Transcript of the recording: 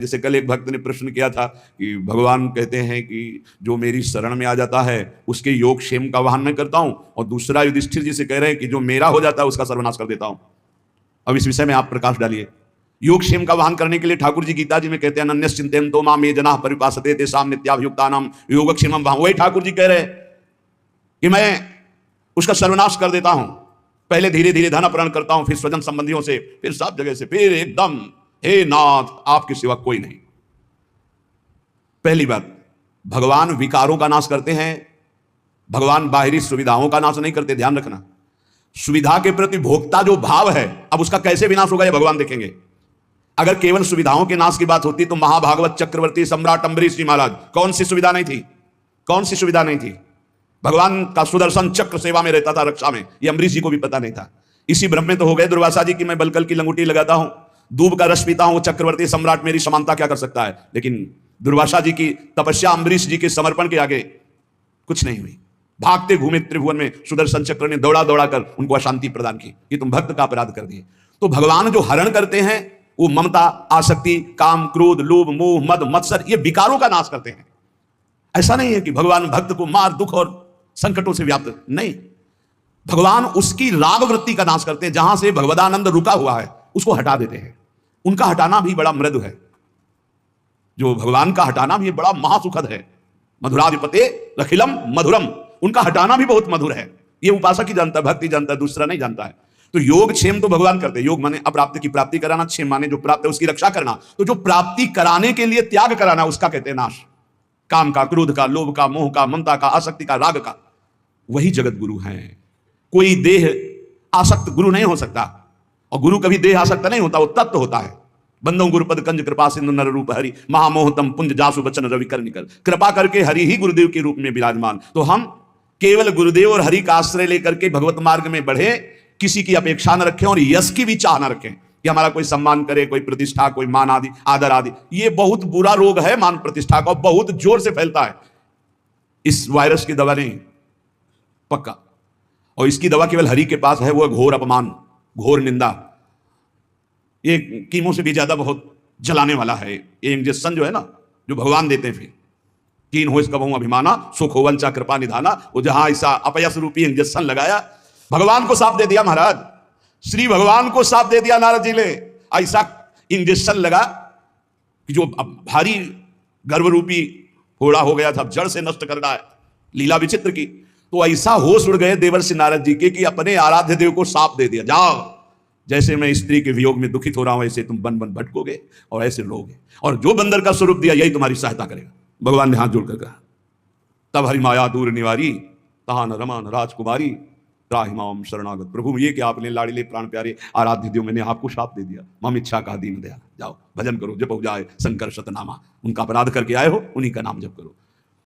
जैसे कल एक भक्त ने प्रश्न किया था कि भगवान कहते हैं कि जो मेरी शरण में आ जाता है उसके योग क्षेम का वाहन मैं करता हूं, और दूसरा युधिष्ठिर जी से कह रहे हैं कि जो मेरा हो जाता है उसका सर्वनाश कर देता हूं। अब इस विषय में आप प्रकाश डालिए। योग क्षेम का वाहन करने के लिए ठाकुर जी गीता जी में कहते हैं अनन्यश्चिंतेन तो माम ये जनाः परिपासते तेषां नित्याभियुक्तानां योगक्षेमं वहां। वही ठाकुर जी कह रहे हैं कि मैं उसका सर्वनाश कर देता हूं। पहले धीरे धीरे धन अपहरण करता हूं, फिर स्वजन संबंधियों से, फिर सब जगह से, फिर एकदम हे नाथ आपके सिवा कोई नहीं। पहली बात, भगवान विकारों का नाश करते हैं, भगवान बाहरी सुविधाओं का नाश नहीं करते। ध्यान रखना, सुविधा के प्रति भोक्ता जो भाव है, अब उसका कैसे विनाश होगा ये भगवान देखेंगे। अगर केवल सुविधाओं के नाश की बात होती तो महाभागवत चक्रवर्ती सम्राट अम्बरीश जी महाराज कौन सी सुविधा नहीं थी, कौन सी सुविधा नहीं थी। भगवान का सुदर्शन चक्र सेवा में रहता था, रक्षा में, ये अम्बरीश जी को भी पता नहीं था। इसी भ्रम में तो हो गए दुर्वासा जी की मैं बलकल की लंगोटी लगाता हूं, दूब का रस पीता हूं, चक्रवर्ती सम्राट मेरी समानता क्या कर सकता है। लेकिन दुर्वासा जी की तपस्या अम्बरीश जी के समर्पण के आगे कुछ नहीं हुई। भागते घूमे त्रिभुवन में सुदर्शन चक्र ने दौड़ा दौड़ा कर उनको अशांति प्रदान की कि तुम भक्त का अपराध कर दिए। तो भगवान जो हरण करते हैं वो ममता, आसक्ति, काम, क्रोध, लोभ, मोह, मद, मत्सर, ये विकारों का नाश करते हैं। ऐसा नहीं है कि भगवान भक्त को मार, दुख और संकटों से व्याप्त, नहीं। भगवान उसकी राग वृत्ति का नाश करते हैं। जहां से भगवदानंद रुका हुआ है उसको हटा देते हैं। उनका हटाना भी बड़ा मृदु है, जो भगवान का हटाना भी बड़ा महासुखद है। मधुराधिपते अखिलम मधुरम, उनका हटाना भी बहुत मधुर है। ये उपासक ही जानता है, भक्ति जानता है, दूसरा नहीं जानता है। तो योग क्षेम तो भगवान करते हैं। योग माने अप्राप्त की प्राप्ति कराना, क्षेम माने जो प्राप्त है उसकी रक्षा करना। तो जो प्राप्ति कराने के लिए त्याग कराना उसका कहते हैं नाश। काम का, क्रोध का, लोभ का, मोह का, ममता का, आसक्ति का, राग का, वही जगत गुरु हैं। कोई देह आसक्त गुरु नहीं हो सकता, और गुरु कभी देह आसक्त नहीं होता, वो तत्व होता है। बंदो गुरुपद कंज कृपा सिंधु नर रूप हरि, महामोहतम पुंज जासु बचन रवि कर निकल। कृपा करके हरि ही गुरुदेव के रूप में विराजमान। तो हम केवल गुरुदेव और हरि का आश्रय लेकर के भगवत मार्ग में बढ़े, किसी की अपेक्षा न रखें और यश की भी चाह न रखें कि हमारा कोई सम्मान करे, कोई प्रतिष्ठा, कोई मान आदि, आदर आदि। ये बहुत बुरा रोग है मान प्रतिष्ठा का, बहुत जोर से फैलता है। इस वायरस की दवा नहीं, पक्का। और इसकी दवा केवल हरि के पास है, वो घोर अपमान, घोर निंदा। ये कीमो से भी ज्यादा बहुत जलाने वाला है ये इंजेक्शन जो है ना, जो भगवान देते हैं। फिर कीन हो इसका बहु अभिमाना, सुख हो वंचा कृपा निधाना। वो जहां ऐसा अपयस रूपी इंजेक्शन लगाया, भगवान को साफ दे दिया महाराज, श्री भगवान को साफ दे दिया नारद जी ने। ऐसा इंजेक्शन लगा कि जो भारी गर्भ रूपी फोड़ा हो गया था, जड़ से नष्ट कर रहा है, लीला विचित्र की। तो ऐसा होश उड़ गए देवर्षि नारद जी के कि अपने आराध्य देव को साफ दे दिया, जाओ, जैसे मैं स्त्री के वियोग में दुखित हो रहा हूं ऐसे तुम बन बन भटकोगे और ऐसे लोगे, और जो बंदर का स्वरूप दिया यही तुम्हारी सहायता करेगा। भगवान ने हाथ जोड़कर कहा, तब हरि माया दूर निवारी, तहा न रमा न राजकुमारी, त्राहि माम शरणागत प्रभु। ये कि आपने लाड़िले प्राण प्यारे आराध्य देव, मैंने आपको शाप दे दिया। मम इच्छा का दीन दया, जाओ भजन करो, जप हो जाए शंकर शतनामा। उनका अपराध करके आए हो, उन्हीं का नाम जप करो।